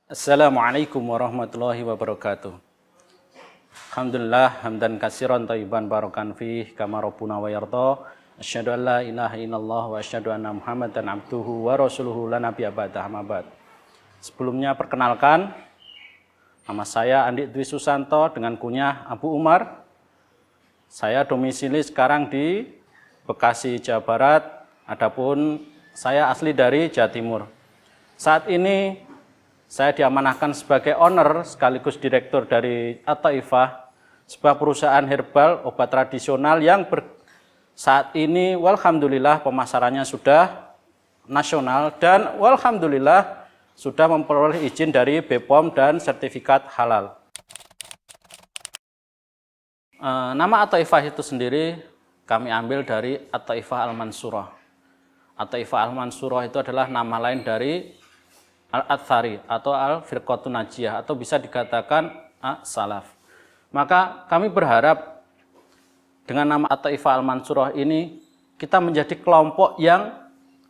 Assalamualaikum warahmatullahi wabarakatuh. Alhamdulillah hamdan katsiran thayyiban barakan fih kama rabbuna wa yarda. Asyhadu an la ilaha illallah wa asyhadu anna Muhammadan abduhu wa rasuluhu la nabiyya ba'da amma ba'd. Sebelumnya perkenalkan, nama saya Andi Dwi Susanto dengan kunyah Abu Umar. Saya domisili sekarang di Bekasi, Jawa Barat. Adapun saya asli dari Jawa Timur. Saat ini saya diamanahkan sebagai owner sekaligus direktur dari At-Taifah, sebuah perusahaan herbal obat tradisional yang saat ini walhamdulillah pemasarannya sudah nasional dan walhamdulillah sudah memperoleh izin dari BPOM dan sertifikat halal. Nama At-Taifah itu sendiri kami ambil dari At-Taifah Al-Mansurah. At-Taifah Al-Mansurah itu adalah nama lain dari Al-Athari atau Al-Firqatun Najiyah atau bisa dikatakan Salaf. Maka kami berharap dengan nama At-Taifah Al-Mansurah ini kita menjadi kelompok yang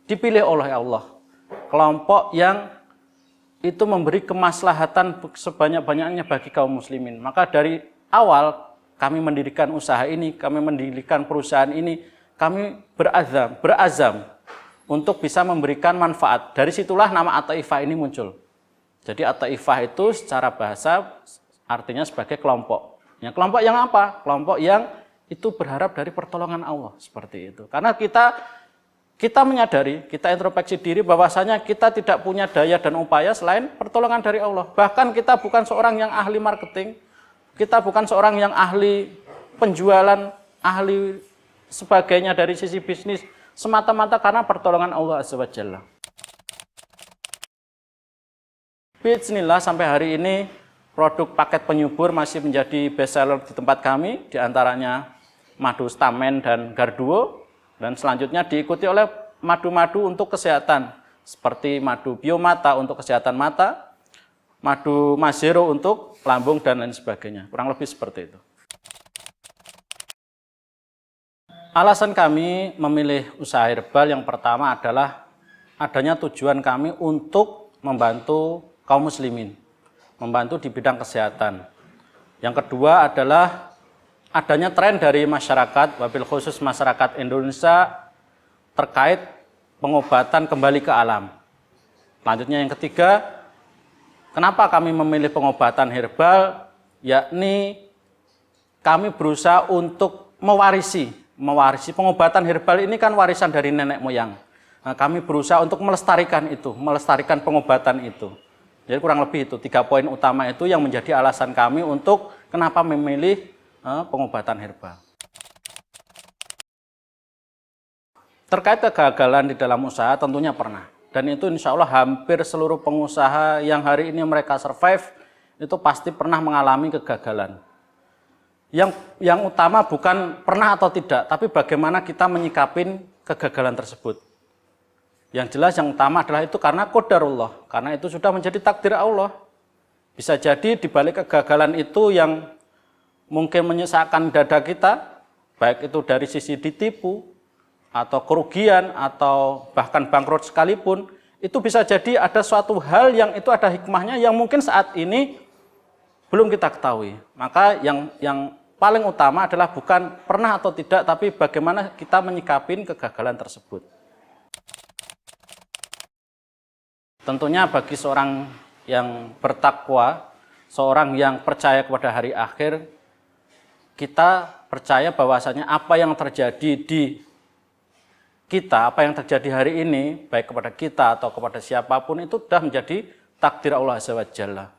dipilih oleh Allah. Kelompok yang itu memberi kemaslahatan sebanyak-banyaknya bagi kaum muslimin. Maka dari awal kami mendirikan usaha ini, kami mendirikan perusahaan ini, kami berazam untuk bisa memberikan manfaat. Dari situlah nama At-Taifah ini muncul. Jadi At-Taifah itu secara bahasa artinya sebagai kelompok. Ya, kelompok yang apa? Kelompok yang itu berharap dari pertolongan Allah, seperti itu. Karena kita menyadari, kita introspeksi diri bahwasanya kita tidak punya daya dan upaya selain pertolongan dari Allah. Bahkan kita bukan seorang yang ahli marketing, kita bukan seorang yang ahli penjualan, ahli sebagainya dari sisi bisnis, semata-mata karena pertolongan Allah Azza wa Jalla. Bismillah, sampai hari ini produk paket penyubur masih menjadi best seller di tempat kami, diantaranya madu stamen dan garduo, dan selanjutnya diikuti oleh madu-madu untuk kesehatan, seperti madu biomata untuk kesehatan mata, madu mazero untuk lambung, dan lain sebagainya. Kurang lebih seperti itu. Alasan kami memilih usaha herbal yang pertama adalah adanya tujuan kami untuk membantu kaum muslimin, membantu di bidang kesehatan. Yang kedua adalah adanya tren dari masyarakat, wabil khusus masyarakat Indonesia terkait pengobatan kembali ke alam. Selanjutnya yang ketiga, kenapa kami memilih pengobatan herbal, yakni kami berusaha untuk mewarisi pengobatan herbal ini kan warisan dari nenek moyang. Nah, kami berusaha untuk melestarikan itu, melestarikan pengobatan itu. Jadi kurang lebih itu 3 poin utama itu yang menjadi alasan kami untuk kenapa memilih pengobatan herbal. Terkait kegagalan di dalam usaha tentunya pernah. Dan itu insya Allah hampir seluruh pengusaha yang hari ini mereka survive itu pasti pernah mengalami kegagalan. Yang utama bukan pernah atau tidak, tapi bagaimana kita menyikapin kegagalan tersebut. Yang jelas yang utama adalah itu karena qadarullah, karena itu sudah menjadi takdir Allah. Bisa jadi di balik kegagalan itu yang mungkin menyesakkan dada kita, baik itu dari sisi ditipu, atau kerugian, atau bahkan bangkrut sekalipun, itu bisa jadi ada suatu hal yang itu ada hikmahnya yang mungkin saat ini belum kita ketahui. Maka yang paling utama adalah bukan pernah atau tidak, tapi bagaimana kita menyikapin kegagalan tersebut. Tentunya bagi seorang yang bertakwa, seorang yang percaya kepada hari akhir, kita percaya bahwasanya apa yang terjadi di kita, apa yang terjadi hari ini, baik kepada kita atau kepada siapapun, itu sudah menjadi takdir Allah Azza wa Jalla.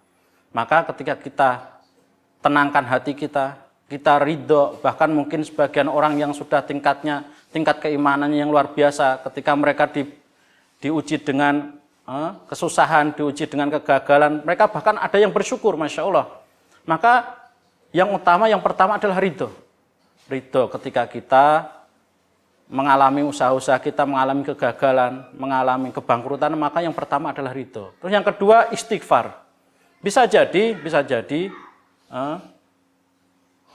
Maka ketika kita tenangkan hati kita ridho, bahkan mungkin sebagian orang yang sudah tingkat keimanannya yang luar biasa, ketika mereka diuji dengan kesusahan, diuji dengan kegagalan, mereka bahkan ada yang bersyukur, Masya Allah. Maka yang pertama adalah ridho. Ridho ketika kita mengalami usaha-usaha kita, mengalami kegagalan, mengalami kebangkrutan, maka yang pertama adalah ridho. Terus yang kedua istighfar. Bisa jadi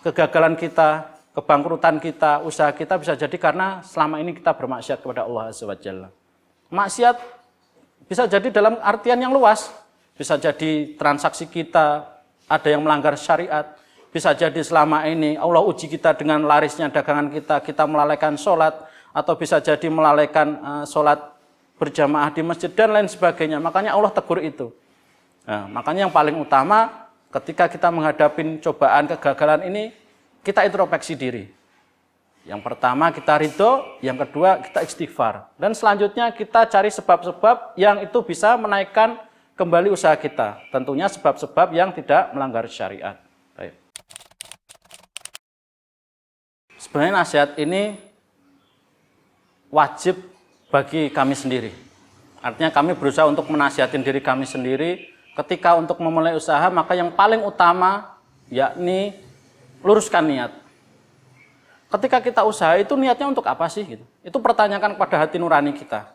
kegagalan kita, kebangkrutan kita, usaha kita bisa jadi karena selama ini kita bermaksiat kepada Allah Azza wa Jalla. Maksiat bisa jadi dalam artian yang luas. bisa jadi transaksi kita ada yang melanggar syariat, bisa jadi selama ini Allah uji kita dengan larisnya dagangan kita, kita melalaikan sholat, atau bisa jadi melalaikan sholat berjamaah di masjid dan lain sebagainya. Makanya Allah tegur itu. Nah, makanya yang paling utama ketika kita menghadapi cobaan kegagalan ini, kita introspeksi diri. Yang pertama kita ridho, yang kedua kita istighfar. Dan selanjutnya kita cari sebab-sebab yang itu bisa menaikkan kembali usaha kita. Tentunya sebab-sebab yang tidak melanggar syariat. Baik. Sebenarnya nasihat ini wajib bagi kami sendiri. Artinya kami berusaha untuk menasihatin diri kami sendiri. Ketika untuk memulai usaha, maka yang paling utama yakni luruskan niat. Ketika kita usaha itu niatnya untuk apa sih? Gitu. Itu pertanyakan kepada hati nurani kita.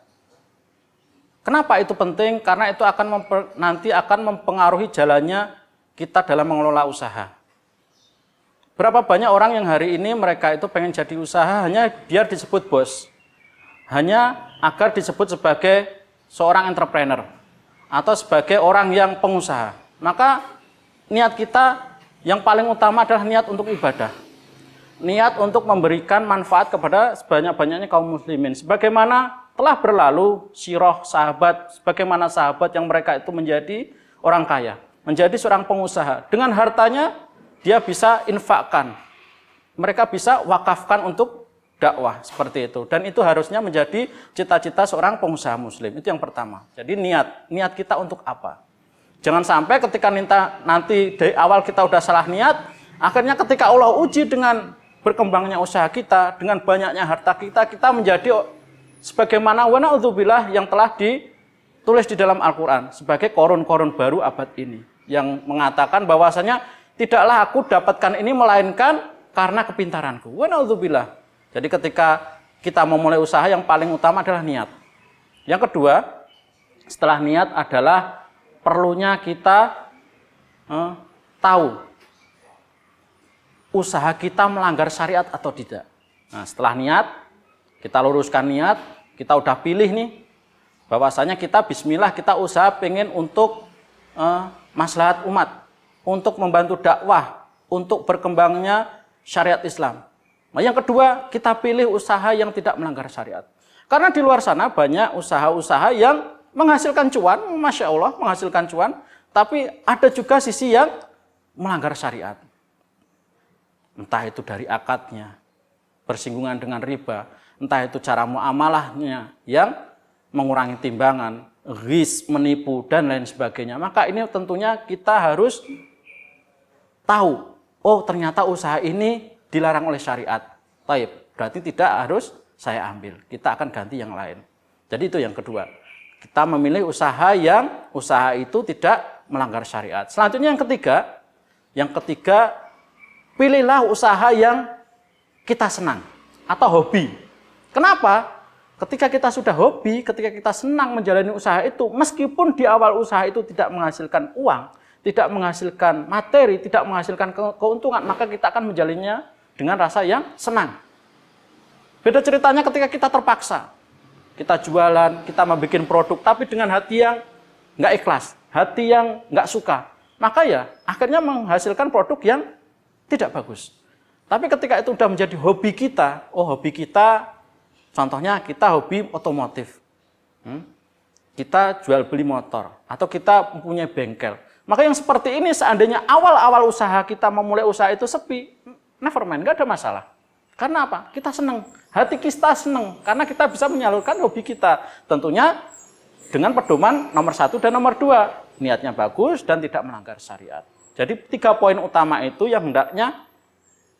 Kenapa itu penting? Karena itu akan nanti akan mempengaruhi jalannya kita dalam mengelola usaha. Berapa banyak orang yang hari ini mereka itu pengen jadi usaha hanya biar disebut bos. Hanya agar disebut sebagai seorang entrepreneur atau sebagai orang yang pengusaha. Maka niat kita yang paling utama adalah niat untuk ibadah. Niat untuk memberikan manfaat kepada sebanyak-banyaknya kaum muslimin. Sebagaimana telah berlalu sirah sahabat, sebagaimana sahabat yang mereka itu menjadi orang kaya, menjadi seorang pengusaha. Dengan hartanya dia bisa infakkan. Mereka bisa wakafkan untuk dakwah seperti itu, dan itu harusnya menjadi cita-cita seorang pengusaha muslim. Itu yang pertama. Jadi niat kita untuk apa? Jangan sampai ketika nanti dari awal kita udah salah niat, akhirnya ketika Allah uji dengan berkembangnya usaha kita, dengan banyaknya harta kita, kita menjadi sebagaimana wa na'udzubillah yang telah ditulis di dalam Al-Quran sebagai korun-korun baru abad ini, yang mengatakan bahwasanya tidaklah aku dapatkan ini melainkan karena kepintaranku. Wa na'udzubillah. Jadi ketika kita memulai usaha yang paling utama adalah niat. Yang kedua, setelah niat adalah perlunya kita tahu usaha kita melanggar syariat atau tidak. Nah, setelah niat, kita luruskan niat, kita udah pilih nih, bahwasanya kita bismillah, kita usaha pengen untuk maslahat umat, untuk membantu dakwah, untuk berkembangnya syariat Islam. Nah, yang kedua, kita pilih usaha yang tidak melanggar syariat. Karena di luar sana banyak usaha-usaha yang menghasilkan cuan, Masya Allah, menghasilkan cuan, tapi ada juga sisi yang melanggar syariat. Entah itu dari akadnya, bersinggungan dengan riba, entah itu cara muamalahnya yang mengurangi timbangan, ghis, menipu, dan lain sebagainya. Maka ini tentunya kita harus tahu, oh ternyata usaha ini dilarang oleh syariat. Taib, berarti tidak harus saya ambil. Kita akan ganti yang lain. Jadi itu yang kedua. Kita memilih usaha yang usaha itu tidak melanggar syariat. Selanjutnya yang ketiga, pilihlah usaha yang kita senang atau hobi. Kenapa? Ketika kita sudah hobi, ketika kita senang menjalani usaha itu, meskipun di awal usaha itu tidak menghasilkan uang, tidak menghasilkan materi, tidak menghasilkan keuntungan, maka kita akan menjalannya dengan rasa yang senang. Beda ceritanya ketika kita terpaksa. Kita jualan, kita membuat produk, tapi dengan hati yang nggak ikhlas, hati yang nggak suka. Maka ya akhirnya menghasilkan produk yang tidak bagus. Tapi ketika itu sudah menjadi hobi kita, hobi kita, contohnya kita hobi otomotif. Kita jual beli motor, atau kita mempunyai bengkel. Maka yang seperti ini seandainya awal-awal usaha kita memulai usaha itu sepi, never mind, nggak ada masalah. Karena apa? Kita senang, hati kita senang, karena kita bisa menyalurkan hobi kita. Tentunya dengan pedoman nomor 1 dan nomor 2, niatnya bagus dan tidak melanggar syariat. Jadi 3 poin utama itu yang hendaknya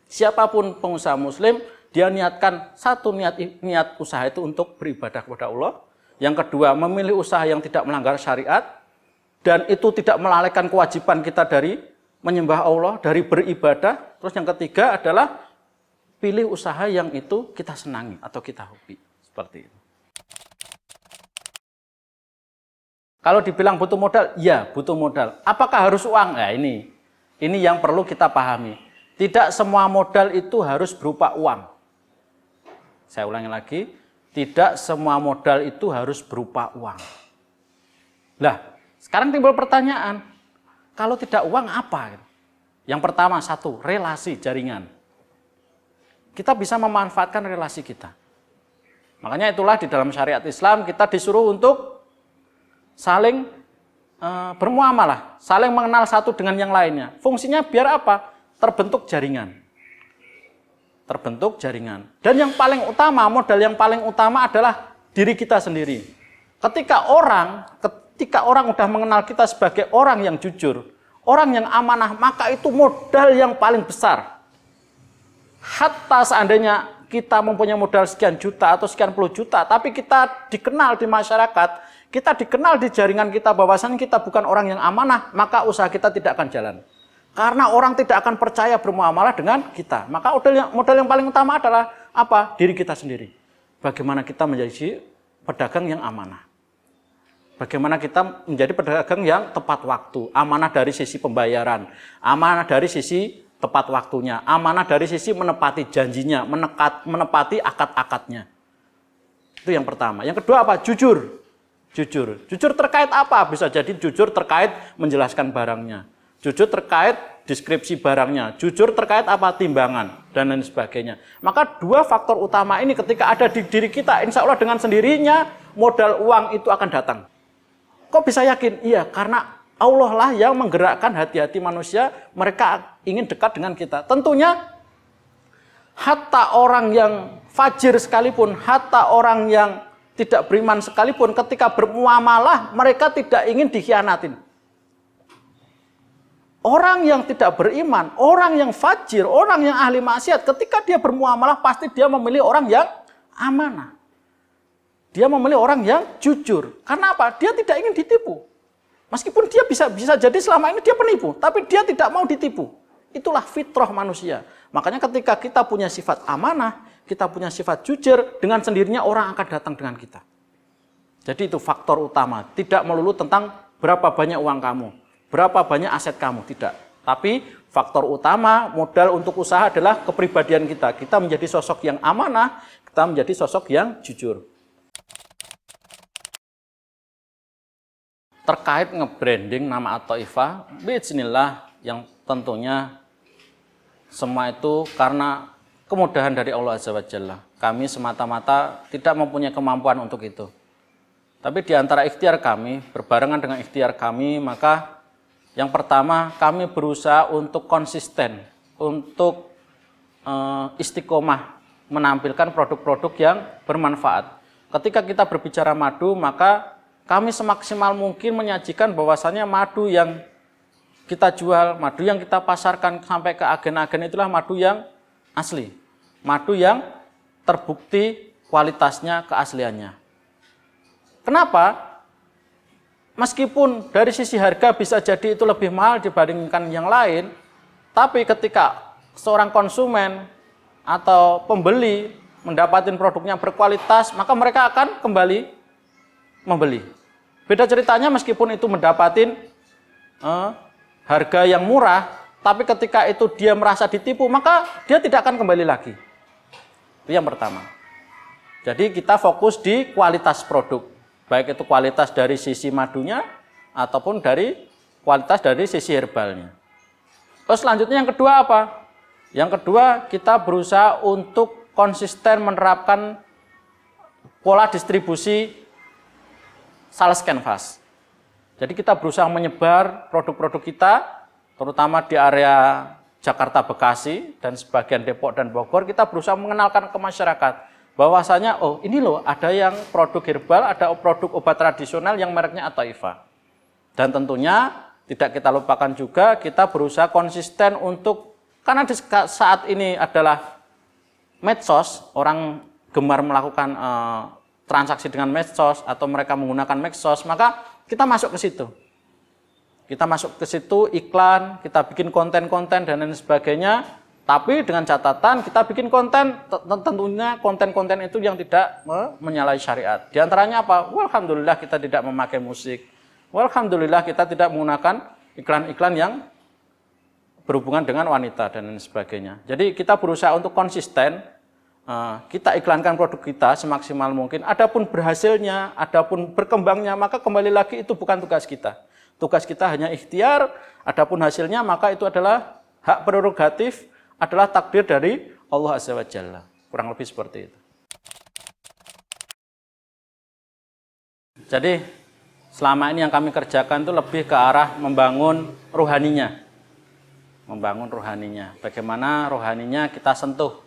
siapapun pengusaha muslim, dia niatkan satu niat usaha itu untuk beribadah kepada Allah. Yang kedua, memilih usaha yang tidak melanggar syariat, dan itu tidak melalaikan kewajiban kita dari menyembah Allah, dari beribadah. Terus yang ketiga adalah pilih usaha yang itu kita senangi atau kita hobi. Seperti itu. Kalau dibilang butuh modal, ya butuh modal. Apakah harus uang? Nah, ini yang perlu kita pahami. Tidak semua modal itu harus berupa uang. Saya ulangi lagi, tidak semua modal itu harus berupa uang. Lah, Sekarang timbul pertanyaan, kalau tidak uang apa? Yang pertama, satu, relasi, jaringan. Kita bisa memanfaatkan relasi kita. Makanya itulah di dalam syariat Islam kita disuruh untuk saling bermuamalah, saling mengenal satu dengan yang lainnya. Fungsinya biar apa? Terbentuk jaringan. Terbentuk jaringan. Dan yang paling utama, modal yang paling utama adalah diri kita sendiri. Ketika orang udah mengenal kita sebagai orang yang jujur, orang yang amanah, maka itu modal yang paling besar. Hatta seandainya kita mempunyai modal sekian juta atau sekian puluh juta, tapi kita dikenal di masyarakat, kita dikenal di jaringan kita bahwasannya kita bukan orang yang amanah, maka usaha kita tidak akan jalan. Karena orang tidak akan percaya bermuamalah dengan kita. Maka modal yang paling utama adalah apa? Diri kita sendiri. Bagaimana kita menjadi pedagang yang amanah. Bagaimana kita menjadi pedagang yang tepat waktu. Amanah dari sisi pembayaran. Amanah dari sisi tepat waktunya. Amanah dari sisi menepati janjinya. Menepati akad-akadnya. Itu yang pertama. Yang kedua apa? Jujur. Jujur terkait apa? Bisa jadi jujur terkait menjelaskan barangnya. Jujur terkait deskripsi barangnya, jujur terkait apa timbangan, dan lain sebagainya. Maka dua faktor utama ini ketika ada di diri kita, insya Allah dengan sendirinya modal uang itu akan datang. Kok bisa yakin? Iya, karena Allah lah yang menggerakkan hati-hati manusia, mereka ingin dekat dengan kita. Tentunya, hatta orang yang fajir sekalipun, hatta orang yang tidak beriman sekalipun, ketika bermuamalah, mereka tidak ingin dikhianatin. Orang yang tidak beriman, orang yang fajir, orang yang ahli maksiat, ketika dia bermuamalah pasti dia memilih orang yang amanah. Dia memilih orang yang jujur. Karena apa? Dia tidak ingin ditipu. Meskipun dia bisa jadi selama ini dia penipu, tapi dia tidak mau ditipu. Itulah fitrah manusia. Makanya ketika kita punya sifat amanah, kita punya sifat jujur, dengan sendirinya orang akan datang dengan kita. Jadi itu faktor utama. Tidak melulu tentang berapa banyak uang kamu. Berapa banyak aset kamu, tidak. Tapi faktor utama modal untuk usaha adalah kepribadian kita. Kita menjadi sosok yang amanah, kita menjadi sosok yang jujur. Terkait nge-branding nama At-Thaifah, bismillah, yang tentunya semua itu karena kemudahan dari Allah Azza wa Jalla. Kami semata-mata tidak mempunyai kemampuan untuk itu. Tapi di antara ikhtiar kami, berbarengan dengan ikhtiar kami, maka yang pertama, kami berusaha untuk konsisten, untuk istiqomah, menampilkan produk-produk yang bermanfaat. Ketika kita berbicara madu, maka kami semaksimal mungkin menyajikan bahwasannya madu yang kita jual, madu yang kita pasarkan sampai ke agen-agen itulah madu yang asli. Madu yang terbukti kualitasnya, keasliannya. Kenapa? Meskipun dari sisi harga bisa jadi itu lebih mahal dibandingkan yang lain, tapi ketika seorang konsumen atau pembeli mendapatkan produknya berkualitas, maka mereka akan kembali membeli. Beda ceritanya meskipun itu mendapatkan harga yang murah, tapi ketika itu dia merasa ditipu, maka dia tidak akan kembali lagi. Itu yang pertama. Jadi kita fokus di kualitas produk. Baik itu kualitas dari sisi madunya ataupun dari kualitas dari sisi herbalnya. Terus selanjutnya yang kedua apa? Yang kedua kita berusaha untuk konsisten menerapkan pola distribusi sales canvas. Jadi kita berusaha menyebar produk-produk kita terutama di area Jakarta, Bekasi dan sebagian Depok dan Bogor, kita berusaha mengenalkan ke masyarakat bahwasanya oh ini loh ada yang produk herbal, ada produk obat tradisional yang mereknya At-Thaifah. Dan tentunya tidak kita lupakan juga kita berusaha konsisten untuk, karena di saat ini adalah medsos, orang gemar melakukan transaksi dengan medsos atau mereka menggunakan medsos, maka kita masuk ke situ. Kita masuk ke situ iklan, kita bikin konten-konten dan lain sebagainya. Tapi dengan catatan kita bikin konten, tentunya konten-konten itu yang tidak menyalahi syariat. Di antaranya apa? Alhamdulillah kita tidak memakai musik. Alhamdulillah kita tidak menggunakan iklan-iklan yang berhubungan dengan wanita dan lain sebagainya. Jadi kita berusaha untuk konsisten kita iklankan produk kita semaksimal mungkin. Adapun berhasilnya, adapun berkembangnya, maka kembali lagi itu bukan tugas kita. Tugas kita hanya ikhtiar, adapun hasilnya maka itu adalah hak prerogatif, adalah takdir dari Allah Azza wa Jalla. Kurang lebih seperti itu. Jadi selama ini yang kami kerjakan itu lebih ke arah membangun rohaninya. Membangun rohaninya. Bagaimana rohaninya kita sentuh.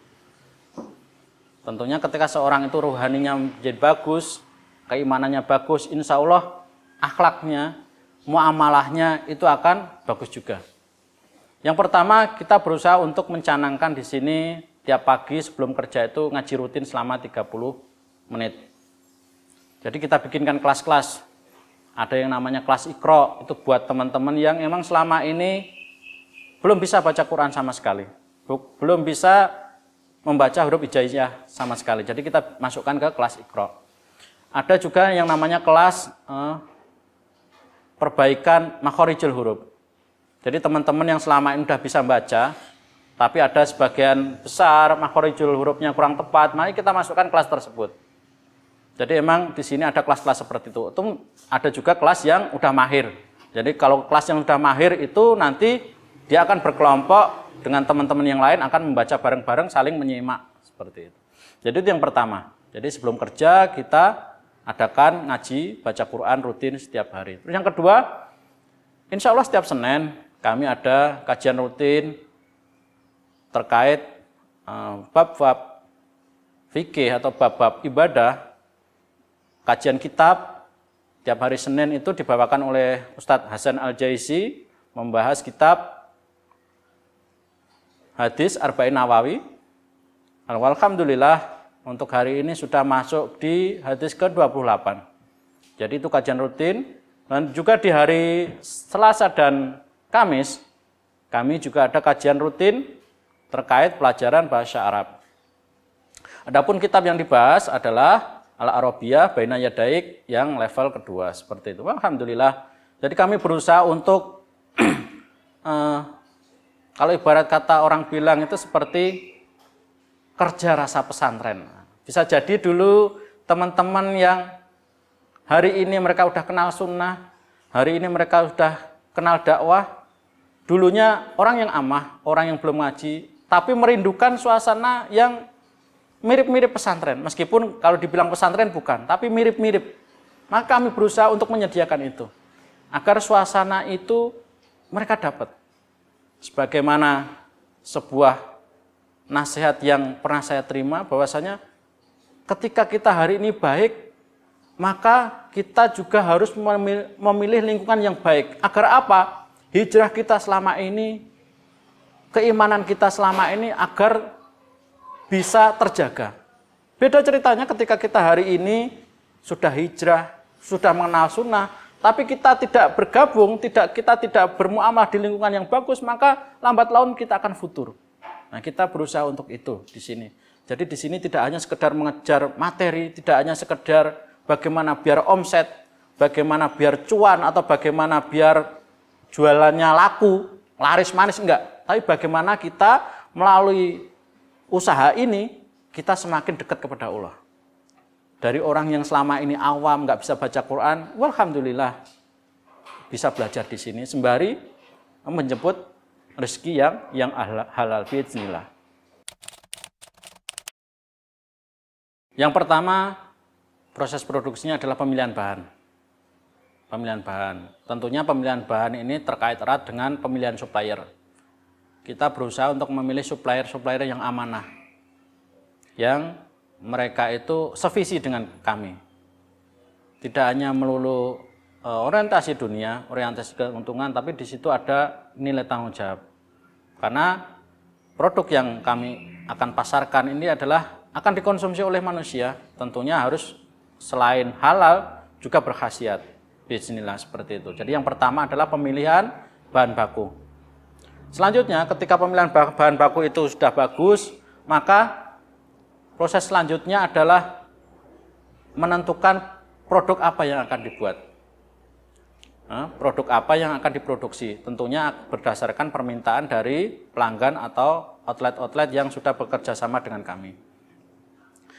Tentunya ketika seorang itu rohaninya menjadi bagus, keimanannya bagus, insya Allah akhlaknya, muamalahnya itu akan bagus juga. Yang pertama, kita berusaha untuk mencanangkan di sini tiap pagi sebelum kerja itu ngaji rutin selama 30 menit. Jadi kita bikinkan kelas-kelas. Ada yang namanya kelas Iqra, itu buat teman-teman yang emang selama ini belum bisa baca Quran sama sekali. Belum bisa membaca huruf hijaiyah sama sekali. Jadi kita masukkan ke kelas Iqra. Ada juga yang namanya kelas perbaikan makhorijul huruf. Jadi teman-teman yang selama ini sudah bisa baca, tapi ada sebagian besar makhorijul hurufnya kurang tepat, mari kita masukkan kelas tersebut. Jadi emang di sini ada kelas-kelas seperti itu. Itu ada juga kelas yang udah mahir. Jadi kalau kelas yang sudah mahir itu nanti dia akan berkelompok dengan teman-teman yang lain, akan membaca bareng-bareng, saling menyimak seperti itu. Jadi itu yang pertama. Jadi sebelum kerja kita adakan ngaji baca Quran rutin setiap hari. Terus yang kedua, insya Allah setiap Senin kami ada kajian rutin terkait bab-bab fikih atau bab-bab ibadah. Kajian kitab tiap hari Senin itu dibawakan oleh Ustadz Hasan Al-Jaisi, membahas kitab hadis Arba'in Nawawi. Alhamdulillah untuk hari ini sudah masuk di hadis ke-28. Jadi itu kajian rutin. Dan juga di hari Selasa dan Kamis kami juga ada kajian rutin terkait pelajaran bahasa Arab. Adapun kitab yang dibahas adalah Al-Arabiyah Baina Yadaik yang level kedua seperti itu. Alhamdulillah. Jadi kami berusaha untuk kalau ibarat kata orang bilang itu seperti kerja rasa pesantren. Bisa jadi dulu teman-teman yang hari ini mereka udah kenal sunnah, hari ini mereka udah kenal dakwah, dulunya orang yang amah, orang yang belum ngaji, tapi merindukan suasana yang mirip-mirip pesantren. Meskipun kalau dibilang pesantren bukan, tapi mirip-mirip. Maka kami berusaha untuk menyediakan itu. Agar suasana itu mereka dapat. Sebagaimana sebuah nasihat yang pernah saya terima, bahwasanya ketika kita hari ini baik, maka kita juga harus memilih lingkungan yang baik. Agar apa? Hijrah kita selama ini, keimanan kita selama ini agar bisa terjaga. Beda ceritanya ketika kita hari ini sudah hijrah, sudah mengenal sunnah, tapi kita tidak bergabung, kita tidak bermuamalah di lingkungan yang bagus, maka lambat laun kita akan futur. Nah, kita berusaha untuk itu di sini. Jadi di sini tidak hanya sekedar mengejar materi, tidak hanya sekedar bagaimana biar omset, bagaimana biar cuan, atau bagaimana biar jualannya laku, laris manis, enggak. Tapi bagaimana kita melalui usaha ini, kita semakin dekat kepada Allah. Dari orang yang selama ini awam, nggak bisa baca Quran, alhamdulillah bisa belajar di sini sembari menjemput rezeki yang halal biiznillah. Yang pertama, proses produksinya adalah pemilihan bahan. Pemilihan bahan. Tentunya pemilihan bahan ini terkait erat dengan pemilihan supplier. Kita berusaha untuk memilih supplier-supplier yang amanah, yang mereka itu sevisi dengan kami. Tidak hanya melulu orientasi dunia, orientasi keuntungan, tapi di situ ada nilai tanggung jawab. Karena produk yang kami akan pasarkan ini adalah akan dikonsumsi oleh manusia, tentunya harus selain halal juga berkhasiat. Bismillah seperti itu. Jadi yang pertama adalah pemilihan bahan baku. Selanjutnya ketika pemilihan bahan baku itu sudah bagus, maka proses selanjutnya adalah menentukan produk apa yang akan dibuat. Produk apa yang akan diproduksi. Tentunya berdasarkan permintaan dari pelanggan atau outlet-outlet yang sudah bekerja sama dengan kami.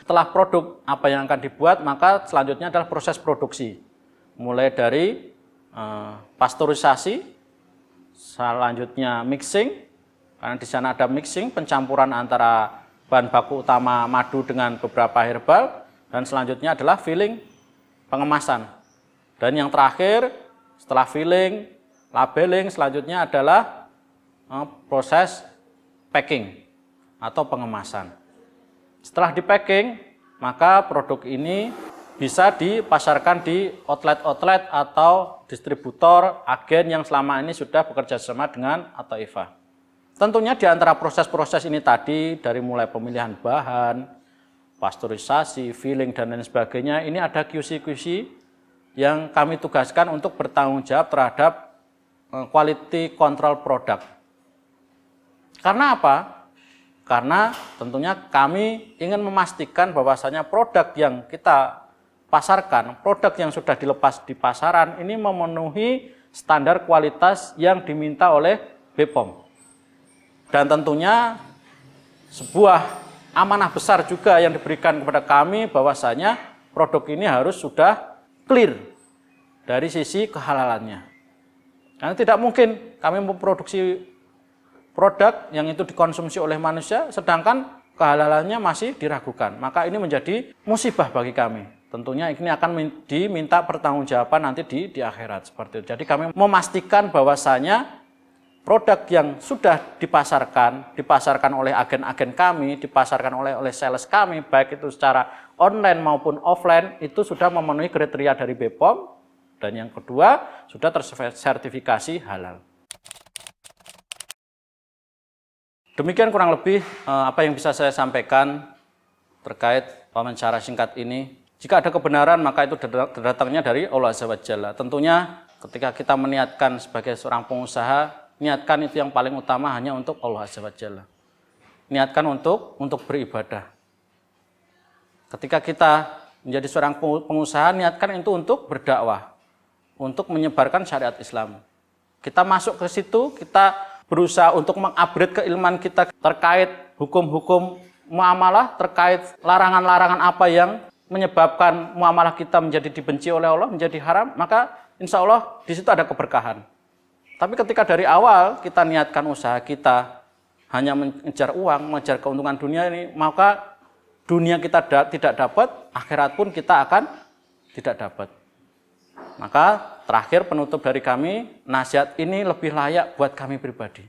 Setelah produk apa yang akan dibuat, maka selanjutnya adalah proses produksi. Mulai dari pasteurisasi, selanjutnya mixing, karena di sana ada mixing, pencampuran antara bahan baku utama madu dengan beberapa herbal, dan selanjutnya adalah filling, pengemasan. Dan yang terakhir, setelah filling, labeling, selanjutnya adalah proses packing atau pengemasan. Setelah di packing, maka produk ini bisa dipasarkan di outlet-outlet atau distributor, agen yang selama ini sudah bekerja sama dengan At-Taifah. Tentunya di antara proses-proses ini tadi, dari mulai pemilihan bahan, pasteurisasi, filling, dan lain sebagainya, ini ada QC-QC yang kami tugaskan untuk bertanggung jawab terhadap quality control produk. Karena apa? Karena tentunya kami ingin memastikan bahwasanya produk yang kita pasarkan, produk yang sudah dilepas di pasaran ini memenuhi standar kualitas yang diminta oleh BPOM. Dan tentunya sebuah amanah besar juga yang diberikan kepada kami bahwasanya produk ini harus sudah clear dari sisi kehalalannya. Karena tidak mungkin kami memproduksi produk yang itu dikonsumsi oleh manusia sedangkan kehalalannya masih diragukan. Maka ini menjadi musibah bagi kami. Tentunya ini akan diminta pertanggungjawaban nanti di akhirat seperti itu. Jadi kami memastikan bahwasanya produk yang sudah dipasarkan oleh agen-agen kami, dipasarkan oleh sales kami, baik itu secara online maupun offline, itu sudah memenuhi kriteria dari BPOM, dan yang kedua sudah tersertifikasi halal. Demikian kurang lebih apa yang bisa saya sampaikan terkait wawancara singkat ini. Jika ada kebenaran, maka itu datangnya dari Allah Azza wa Jalla. Tentunya ketika kita meniatkan sebagai seorang pengusaha, niatkan itu yang paling utama hanya untuk Allah Azza wa Jalla. Niatkan untuk beribadah. Ketika kita menjadi seorang pengusaha, niatkan itu untuk berdakwah, untuk menyebarkan syariat Islam. Kita masuk ke situ, kita berusaha untuk mengupgrade keilmuan kita terkait hukum-hukum muamalah, terkait larangan-larangan apa yang menyebabkan muamalah kita menjadi dibenci oleh Allah, menjadi haram, maka insya Allah di situ ada keberkahan. Tapi ketika dari awal kita niatkan usaha kita hanya mengejar uang, mengejar keuntungan dunia ini, maka dunia kita tidak dapat, akhirat pun kita akan tidak dapat. Maka terakhir penutup dari kami, nasihat ini lebih layak buat kami pribadi.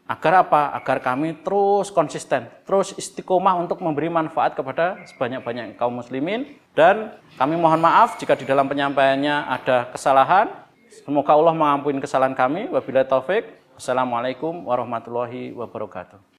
Agar apa? Agar kami terus konsisten, terus istiqomah untuk memberi manfaat kepada sebanyak-banyak kaum muslimin. Dan kami mohon maaf jika di dalam penyampaiannya ada kesalahan. Semoga Allah mengampuni kesalahan kami. Wabillahi taufik. Wassalamualaikum warahmatullahi wabarakatuh.